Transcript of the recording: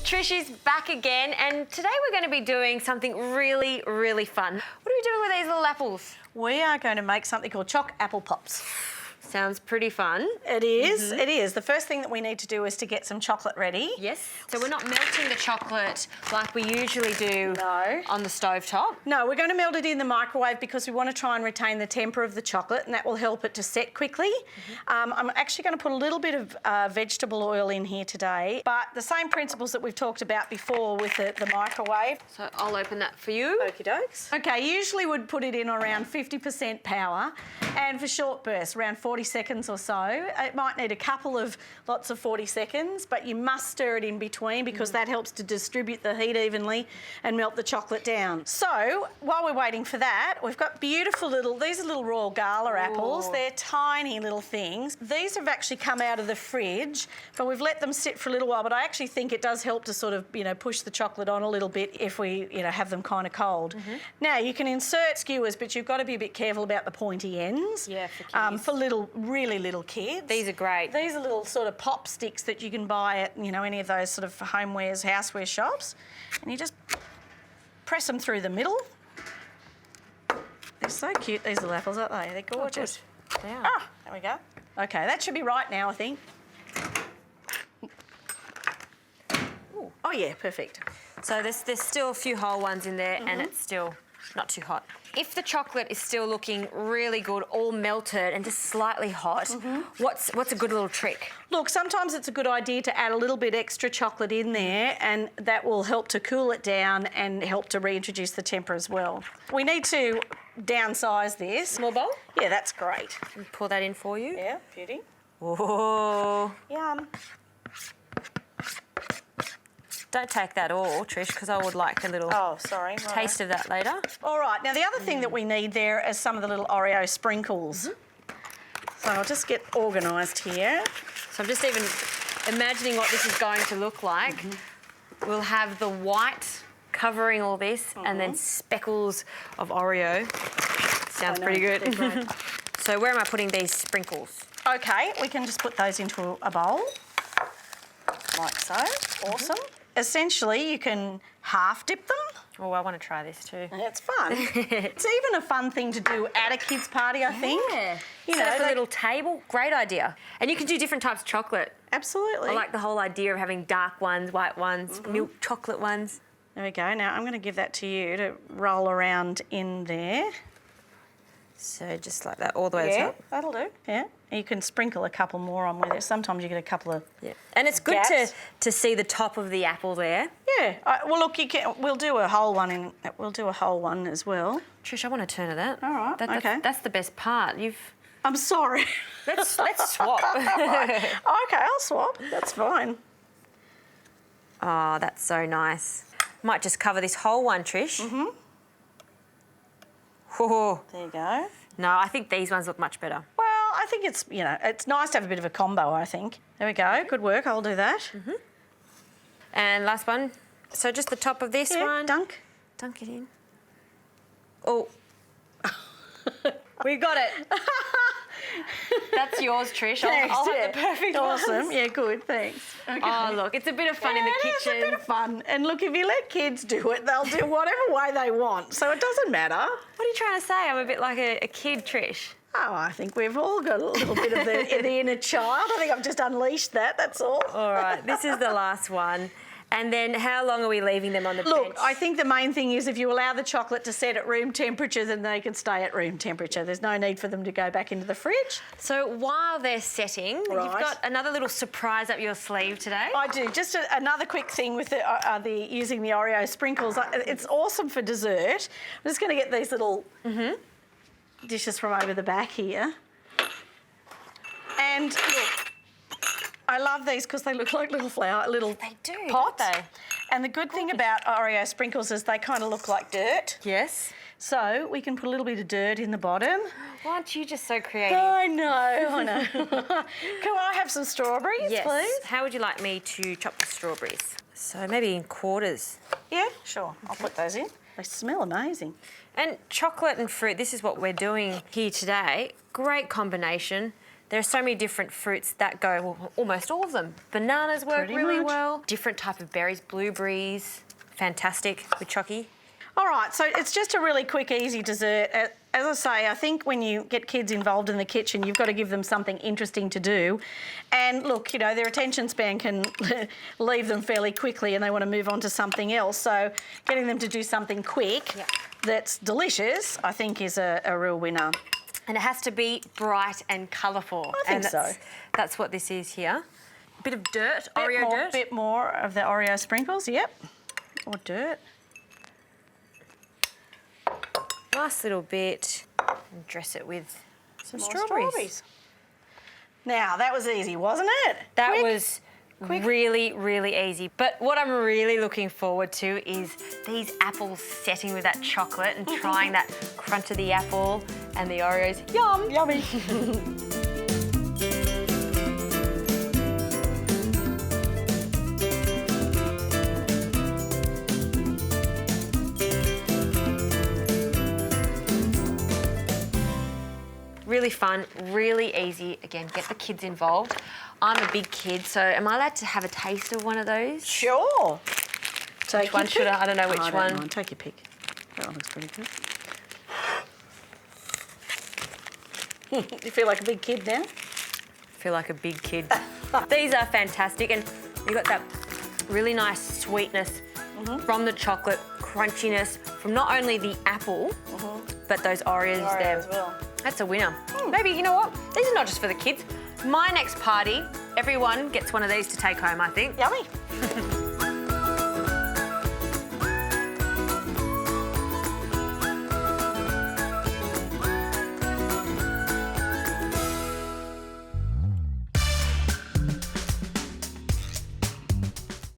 Trish is back again, and today we're going to be doing something really, really fun. What are we doing with these little apples? We are going to make something called Choc apple pops. Sounds pretty fun. It is, it is. The first thing that we need to do is to get some chocolate ready. Yes. So we're not melting the chocolate like we usually do on the stovetop. No, we're going to melt it in the microwave because we want to try and retain the temper of the chocolate, and that will help it to set quickly. I'm actually going to put a little bit of vegetable oil in here today, but the same principles that we've talked about before with the microwave. So I'll open that for you. Okie dokes. Okay, usually would put it in around 50% power, and for short bursts, around 40 seconds or so. It might need a couple of lots of 40 seconds, but you must stir it in between because that helps to distribute the heat evenly and melt the chocolate down. So while we're waiting for that, we've got beautiful these are little Royal Gala apples. They're tiny little things. These have actually come out of the fridge, but we've let them sit for a little while, but I actually think it does help to sort of, push the chocolate on a little bit if we, have them kind of cold. Now, you can insert skewers, but you've got to be a bit careful about the pointy ends. Yeah, for kids. Really little kids. These are great. These are little sort of pop sticks that you can buy at, any of those sort of homewares, houseware shops. And you just press them through the middle. They're so cute, these little apples, aren't they? They're gorgeous. They are. Ah, there we go. Okay, that should be right now, I think. Ooh. Oh, yeah, perfect. So there's still a few whole ones in there and it's still not too hot. If the chocolate is still looking really good, all melted and just slightly hot, what's a good little trick? Look, sometimes it's a good idea to add a little bit extra chocolate in there, and that will help to cool it down and help to reintroduce the temper as well. We need to downsize this. More bowl? Yeah, that's great. Pour that in for you. Yeah, beauty. Oh. Yum. Don't take that all, Trish, because I would like a little taste of that later. All right, now the other thing that we need there is some of the little Oreo sprinkles. So I'll just get organised here. So I'm just even imagining what this is going to look like. We'll have the white covering all this and then speckles of Oreo. Sounds pretty good. So where am I putting these sprinkles? Okay, we can just put those into a bowl, like so. Awesome. Essentially, you can half dip them. Oh, I want to try this too. It's fun. It's even a fun thing to do at a kid's party, I think. Yeah. Set up a little table. Great idea. And you can do different types of chocolate. Absolutely. I like the whole idea of having dark ones, white ones, milk chocolate ones. There we go. Now I'm going to give that to you to roll around in there. So just like that all the way to the top. That'll do. Yeah. And you can sprinkle a couple more on with it. Sometimes you get a couple of And it's good to see the top of the apple there. Yeah. Well, look, we'll do a whole one We'll do a whole one as well. Trish, I want a turn of that. All right. Okay. That's the best part. I'm sorry. Let's swap. Okay, I'll swap. That's fine. Oh, that's so nice. Might just cover this whole one, Trish. Oh. There you go. No, I think these ones look much better. Well, I think it's, it's nice to have a bit of a combo, I think. There we go. Good work. I'll do that. And last one. So just the top of this one. Dunk it in. Oh. We got it. That's yours, Trish. Thanks, I'll have the perfect Awesome. ones. Yeah, good. Thanks. Okay. Oh, look, it's a bit of fun in the kitchen. It's a bit of fun. And look, if you let kids do it, they'll do whatever way they want. So it doesn't matter. What are you trying to say? I'm a bit like a kid, Trish. Oh, I think we've all got a little bit of the inner child. I think I've just unleashed that, that's all. All right, this is the last one. And then how long are we leaving them on the bench? Look, I think the main thing is if you allow the chocolate to set at room temperature, then they can stay at room temperature. There's no need for them to go back into the fridge. So while they're setting, you've got another little surprise up your sleeve today. I do. Just another quick thing with using the Oreo sprinkles. It's awesome for dessert. I'm just going to get these little dishes from over the back here. And look, I love these because they look like little They do, pots. don't they? And the good thing about Oreo sprinkles is they kind of look like dirt. Yes. So we can put a little bit of dirt in the bottom. Why aren't you just so creative? I know. Can I have some strawberries, please? How would you like me to chop the strawberries? So maybe in quarters. Yeah, sure. I'll put those in. They smell amazing. And chocolate and fruit, this is what we're doing here today. Great combination. There are so many different fruits that go, well, almost all of them. Bananas work Pretty really much. well. Different type of berries, blueberries, fantastic with Chocky. All right, so it's just a really quick, easy dessert. As I say, I think when you get kids involved in the kitchen, you've got to give them something interesting to do. And look, you know, their attention span can leave them fairly quickly and they want to move on to something else. So getting them to do something quick that's delicious, I think is a real winner. And it has to be bright and colourful. I think so. That's what this is here. A bit of dirt, Oreo dirt. A bit more of the Oreo sprinkles, yep. Or dirt. Nice little bit. And dress it with some More strawberries. Now, that was easy, wasn't it? That was really, really easy. But what I'm really looking forward to is these apples setting with that chocolate and trying that crunch of the apple and the Oreos. Yum! Yummy. Really fun, really easy. Again, get the kids involved. I'm a big kid, so am I allowed to have a taste of one of those? Sure. Which one should I? I don't know which one. Mind. Take your pick. That one looks pretty good. You feel like a big kid now? Feel like a big kid. These are fantastic, and you got that really nice sweetness from the chocolate, crunchiness from not only the apple, but those Oreos there. As well. That's a winner. Maybe, you know what? These are not just for the kids. My next party, everyone gets one of these to take home, I think. Yummy.